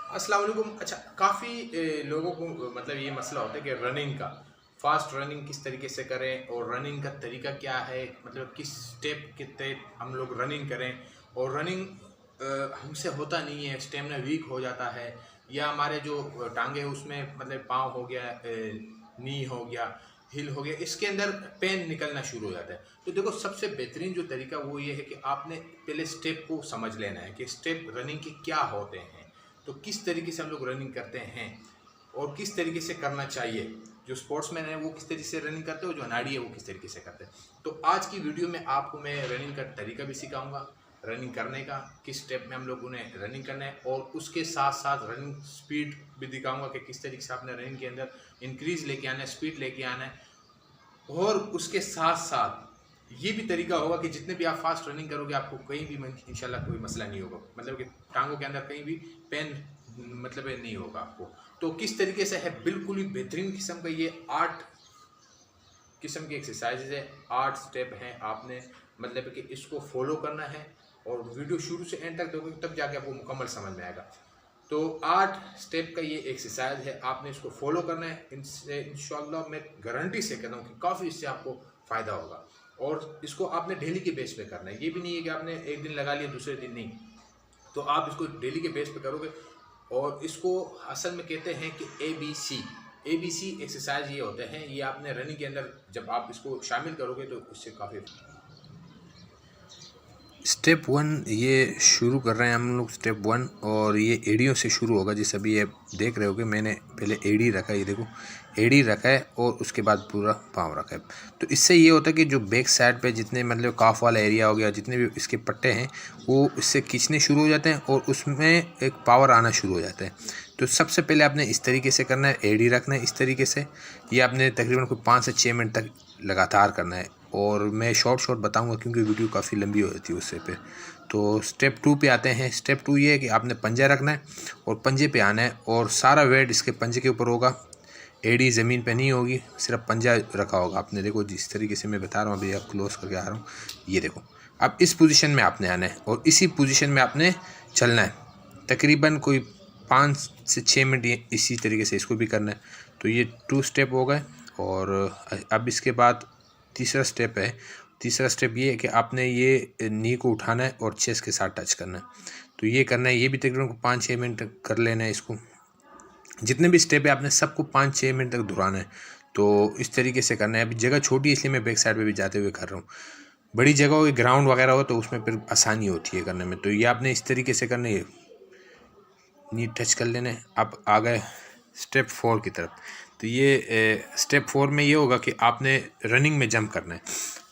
अस्सलाम वालेकुम। अच्छा, काफ़ी लोगों को मतलब ये मसला होता है कि रनिंग का, फास्ट रनिंग किस तरीके से करें और रनिंग का तरीका क्या है, मतलब किस स्टेप के तहत हम लोग रनिंग करें। और रनिंग हमसे होता नहीं है, स्टेमिना वीक हो जाता है, या हमारे जो टांगे हैं उसमें मतलब पाँव हो गया, नी हो गया, हिल हो गया, इसके अंदर पेन निकलना शुरू हो जाता है। तो देखो, सबसे बेहतरीन जो तरीका वो ये है कि आपने पहले स्टेप को समझ लेना है कि स्टेप रनिंग के क्या होते हैं, तो किस तरीके से हम लोग रनिंग करते हैं और किस तरीके से करना चाहिए। जो स्पोर्ट्समैन है वो किस तरीके से रनिंग करते हैं, जो अनाड़ी है वो किस तरीके से करते हैं। तो आज की वीडियो में आपको मैं रनिंग का तरीका भी सिखाऊंगा, रनिंग करने का, किस स्टेप में हम लोग उन्हें रनिंग करना है, और उसके साथ साथ रनिंग स्पीड भी दिखाऊंगा कि किस तरीके से आपने रनिंग के अंदर इंक्रीज लेके आना है, स्पीड लेके आना है। और उसके साथ साथ ये भी तरीका होगा कि जितने भी आप फास्ट रनिंग करोगे आपको कहीं भी इंशाल्लाह कोई मसला नहीं होगा, मतलब कि टांगों के अंदर कहीं भी पेन मतलब नहीं होगा आपको। तो किस तरीके से है, बिल्कुल ही बेहतरीन किस्म का ये 8 किस्म की एक्सरसाइजेज है, 8 स्टेप हैं। आपने मतलब कि इसको फॉलो करना है और वीडियो शुरू से एंड तक देखोगे तब जाके आपको मुकम्मल समझ में आएगा। तो 8 स्टेप का ये एक्सरसाइज है, आपने इसको फॉलो करना है। इनसे इंशाल्लाह मैं गारंटी से कहता हूँ कि काफ़ी इससे आपको फ़ायदा होगा। और इसको आपने डेली के बेस पे करना है, ये भी नहीं है कि आपने एक दिन लगा लिया दूसरे दिन नहीं। तो आप इसको डेली के बेस पे करोगे। और इसको असल में कहते हैं कि ए बी सी एक्सरसाइज ये होते हैं। ये आपने रनिंग के अंदर जब आप इसको शामिल करोगे तो इससे काफ़ी। स्टेप वन ये शुरू कर रहे हैं हम लोग, स्टेप वन, और ये एड़ियों से शुरू होगा। जैसे अभी ये देख रहे हो कि मैंने पहले एड़ी रखा है, ये देखो एड़ी रखा है और उसके बाद पूरा पाँव रखा है। तो इससे ये होता है कि जो बैक साइड पे जितने मतलब काफ वाला एरिया हो गया, जितने भी इसके पट्टे हैं वो इससे खींचने शुरू हो जाते हैं और उसमें एक पावर आना शुरू हो जाता है। तो सबसे पहले आपने इस तरीके से करना है, एड़ी रखना है इस तरीके से। ये आपने तकरीबन कोई 5 से 6 मिनट तक लगातार करना है, और मैं शॉर्ट बताऊंगा क्योंकि वीडियो काफ़ी लंबी हो जाती है उससे पे। तो स्टेप 2 पे आते हैं। स्टेप 2 ये है कि आपने पंजा रखना है और पंजे पे आना है और सारा वेट इसके पंजे के ऊपर होगा, एड़ी ज़मीन पे नहीं होगी, सिर्फ पंजा रखा होगा आपने। देखो जिस तरीके से मैं बता रहा हूँ, अभी आप क्लोज करके आ रहा हूँ, ये देखो। अब इस पोजीशन में आपने आना है और इसी पोजीशन में आपने चलना है तकरीबन कोई 5 से 6 मिनट, ये इसी तरीके से इसको भी करना है। तो ये 2 स्टेप हो गए। और अब इसके बाद तीसरा स्टेप है। तीसरा स्टेप ये है कि आपने ये नी को उठाना है और चेस्ट के साथ टच करना है। तो ये करना है, ये भी तकरीबन 5-6 मिनट कर लेना है इसको। जितने भी स्टेप है आपने सबको 5-6 मिनट तक दोहराना है। तो इस तरीके से करना है। अभी जगह छोटी है इसलिए मैं बैक साइड पे भी जाते हुए कर रहा हूँ। बड़ी जगह हो, ग्राउंड वगैरह हो, तो उसमें फिर आसानी होती है करने में। तो ये आपने इस तरीके से करना है, नी टच कर लेना है। अब आ गए स्टेप 4 की तरफ। तो ये स्टेप 4 में ये होगा कि आपने रनिंग में जंप करना है।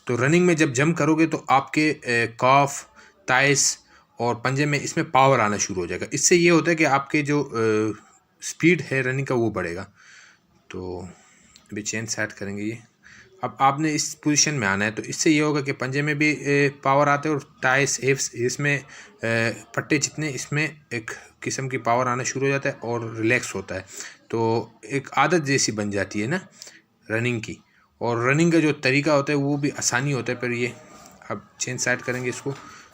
तो रनिंग में जब जंप करोगे तो आपके कॉफ, थाइस और पंजे में इसमें पावर आना शुरू हो जाएगा। इससे ये होता है कि आपके जो स्पीड है रनिंग का वो बढ़ेगा। तो अभी चेन सेट करेंगे ये। अब आपने इस पोजीशन में आना है। तो इससे ये होगा कि पंजे में भी पावर आते हैं और टाइस, हिप्स, इसमें पट्टे जितने, इसमें एक किस्म की पावर आना शुरू हो जाता है और रिलैक्स होता है। तो एक आदत जैसी बन जाती है ना रनिंग की। और रनिंग का जो तरीका होता है वो भी आसानी होता है। पर ये अब चेन साइड करेंगे इसको।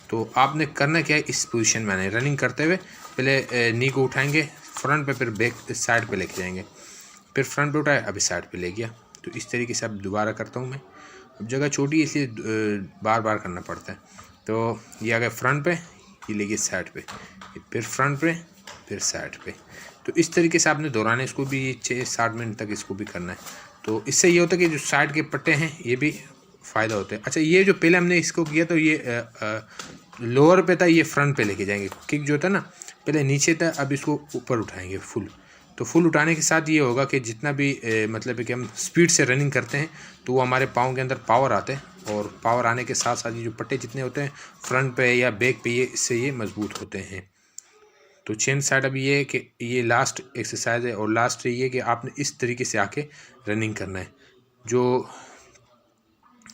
तो आपने करना क्या है, इस पोजीशन में आना है। रनिंग करते हुए पहले नी को उठाएंगे फ्रंट पे, फिर बैक साइड पे लेके जाएंगे, फिर फ्रंट पे उठाए, अभी साइड पे ले गया। तो इस तरीके से अब दोबारा करता हूँ मैं। अब जगह छोटी है इसलिए बार बार करना पड़ता है। तो ये आ गया फ्रंट पे, ये ले गए साइड पे, फिर फ्रंट पे, फिर साइड पे। तो इस तरीके से आपने दोहराना है इसको भी, 6-7 मिनट तक इसको भी करना है। तो इससे ये होता है कि जो साइड के पट्टे हैं ये भी फ़ायदा होता है। अच्छा, ये जो पहले हमने इसको किया तो ये लोअर पे था, ये फ्रंट पे लेके जाएंगे। किक जो था ना पहले नीचे था, अब इसको ऊपर उठाएंगे फुल। तो फुल उठाने के साथ ये होगा कि जितना भी मतलब है कि हम स्पीड से रनिंग करते हैं तो वो हमारे पाँव के अंदर पावर आते हैं। और पावर आने के साथ साथ ये जो पट्टे जितने होते हैं फ्रंट पे या बैक पे, ये इससे ये मजबूत होते हैं। तो चेन साइड अभी ये है कि ये लास्ट एक्सरसाइज है। और लास्ट ये है कि आपने इस तरीके से आके रनिंग करना है। जो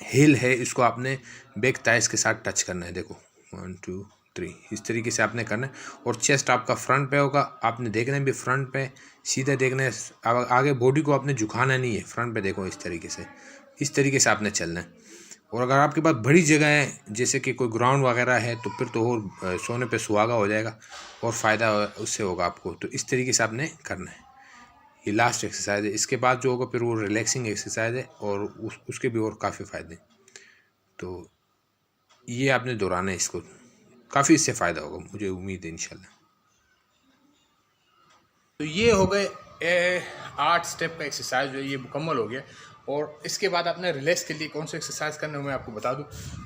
हिल है इसको आपने बैक थाइस के साथ टच करना है। देखो 1 2 3, इस तरीके से आपने करना है। और चेस्ट आपका फ्रंट पे होगा, आपने देखना है भी फ्रंट पे सीधे देखना है। आगे बॉडी को आपने झुकाना नहीं है, फ्रंट पे देखो इस तरीके से। इस तरीके से आपने चलना है। और अगर आपके पास बड़ी जगह है जैसे कि कोई ग्राउंड वगैरह है तो फिर तो और सोने पे सुहागा हो जाएगा और फ़ायदा उससे होगा आपको। तो इस तरीके से आपने करना है। ये लास्ट एक्सरसाइज है, इसके बाद जो होगा फिर वो रिलैक्सिंग एक्सरसाइज है और उसके भी और काफ़ी फ़ायदे। तो ये आपने दोहराना है इसको, काफ़ी इससे फ़ायदा होगा, मुझे उम्मीद है इंशाल्लाह। तो ये हो गए 8 स्टेप का एक्सरसाइज जो है ये मुकम्मल हो गया। और इसके बाद आपने रिलैक्स के लिए कौन सा एक्सरसाइज करना है मैं आपको बता दूं,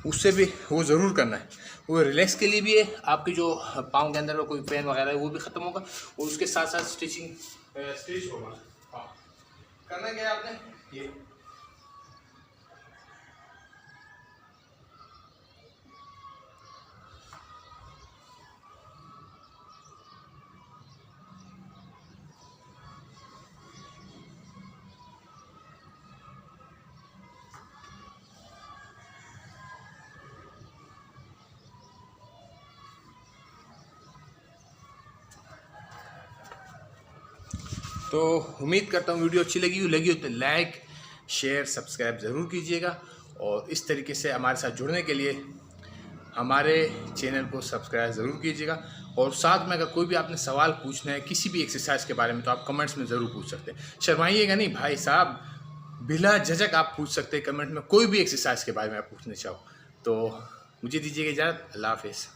उससे भी वो ज़रूर करना है। वो रिलैक्स के लिए भी है, आपकी जो पाँव के अंदर का कोई पेन वगैरह है वो भी ख़त्म होगा और उसके साथ साथ स्टिच होगा। हाँ, करना क्या है आपने ये तो उम्मीद करता हूँ वीडियो अच्छी लगी हो तो लाइक शेयर सब्सक्राइब ज़रूर कीजिएगा। और इस तरीके से हमारे साथ जुड़ने के लिए हमारे चैनल को सब्सक्राइब ज़रूर कीजिएगा। और साथ में अगर कोई भी आपने सवाल पूछना है किसी भी एक्सरसाइज के बारे में तो आप कमेंट्स में ज़रूर पूछ सकते हैं। शर्माइएगा नहीं भाई साहब, बिला झिझक आप पूछ सकते हैं कमेंट में, कोई भी एक्सरसाइज के बारे में आप पूछना चाहो। तो मुझे दीजिएगा इजाज़त, अल्लाह हाफिज़।